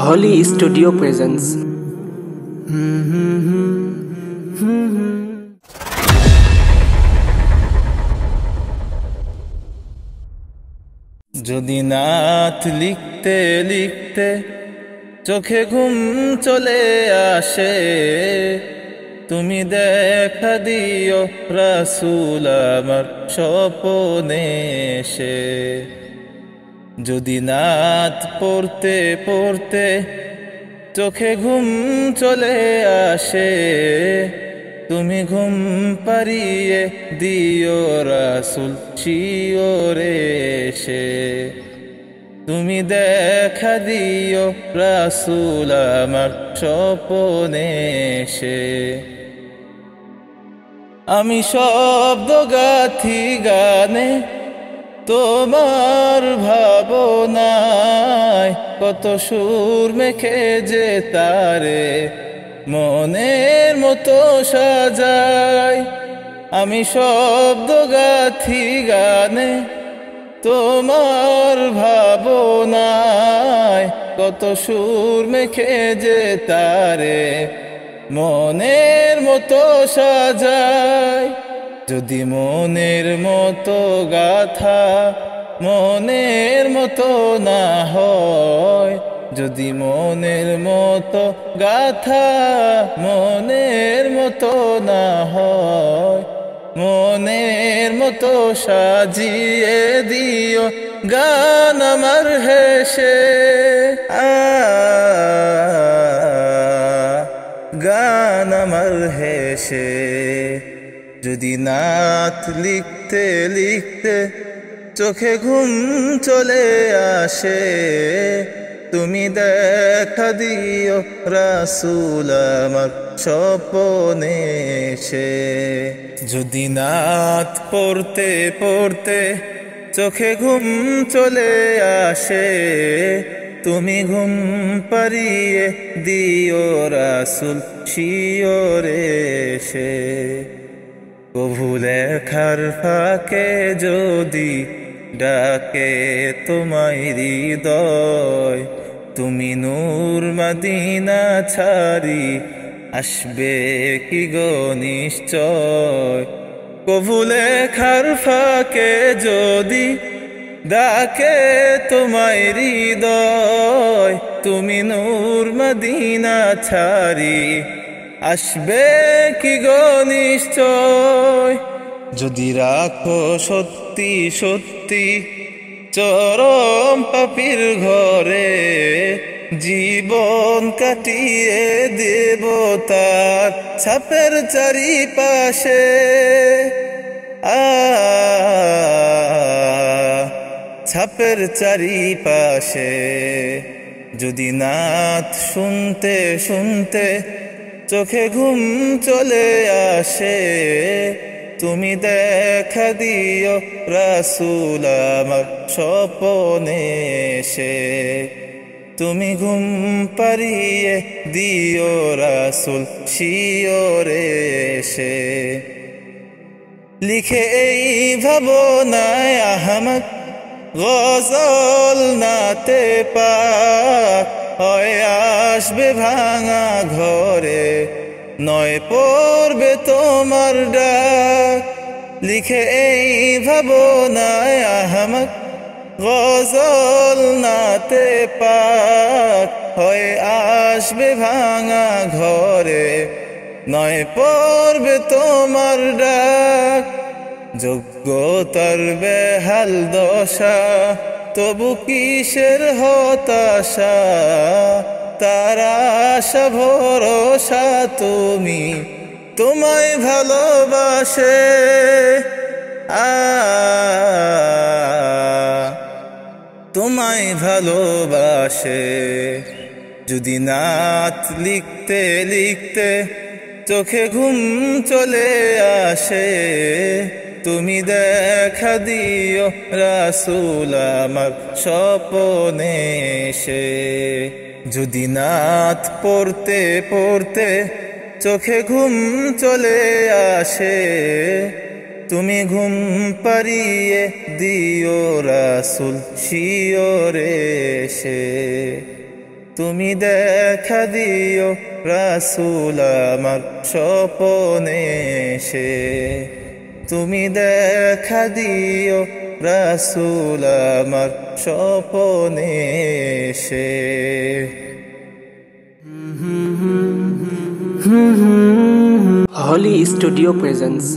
Holy Studio presents. যদি নাত লিখতে লিখতে চোখে ঘুম চলে আসে, তুমি দেখা দিও রাসূল আমার স্বপ্নে এসে। যদি নাত পড়তে পড়তে চোখে ঘুম চলে আসে, তুমি ঘুম পাড়িয়ে দিও রাসূল শিওরে এসে। তুমি দেখা দিও রাসূল আমার স্বপ্নে এসে। আমি শব্দ গাথি গানে তোমার ভাবনায়, কত সুর মেখে যে তারে মনের মতো সাজাই। আমি শব্দ গাথি গানে তোমার ভাবনায়, কত সুর মেখে যে তারে মনের মতো সাজাই। যদি মনের মতো গাথা মনের মতো না হয়, যদি মনের মতো গাথা মনের মতো না হয়, মনের মতো সাজিয়ে দিও গান আমার হেসে। গান আমার হেসে। যদি নাত লিখতে লিখতে চোখে ঘুম চলে আসে, তুমি দেখা দিও রাসূল আমার স্বপ্নে এসে। যদি নাত পড়তে পড়তে চোখে ঘুম চলে আসে, তুমি ঘুম পাড়িয়ে দিও রাসূল শিওরে এসে। কভু লেখার ফাঁকে যদি ডাকে তোমায় হৃদয়, তুমি নূর মদিনা ছাড়ি আসবে কি গো নিশ্চয়। কভু লেখার ফাঁকে যদি ডাকে তোমায় হৃদয়, তুমি নূর মদিনা ছাড়ি আসবে কি গো নিশ্চয়। যদি রাখো সত্যি সত্যি চরম পাপীর ঘরে, জীবন কাটিয়ে দেব তার ছাপের চারিপাশে। ছাপের চারিপাশে। যদি নাত শুনতে শুনতে চোখে ঘুম চলে আসে, তুমি দেখা দিও রাসূল আমার স্বপ্নে এসে। তুমি ঘুম পাড়িয়ে দিও রাসূল শিওরে এসে। লিখে এই ভাবনায় আহমদ গজল নাতে পাক, হয় আসবে ভাঙা ঘরে নয় পড়বে তোমার ডাক। লিখে এই ভাবনায় আহমদ গজল নাতে পাক, হয় আসবে ভাঙা ঘরে নয় পড়বে তোমার ডাক। যোগ্যতার বেহাল দশা তবু কিসের হতাশা, তার আশা ভরসা তুমি তোমায় ভালোবাসে। তোমায় ভালোবাসে। যদি নাত লিখতে লিখতে চোখে ঘুম চলে আসে, তুমি দেখা দিও রাসূল আমার স্বপ্নে এসে। যদি নাত পড়তে পড়তে চোখে ঘুম চলে আসে, তুমি ঘুম পাড়িয়ে দিও রাসূল শিয়রে এসে, তুমি দেখা দিও রাসূল আমার স্বপনে এসে, তুমি দেখা দিও রাসূল আমার স্বপনে এসে। Holy Studio presents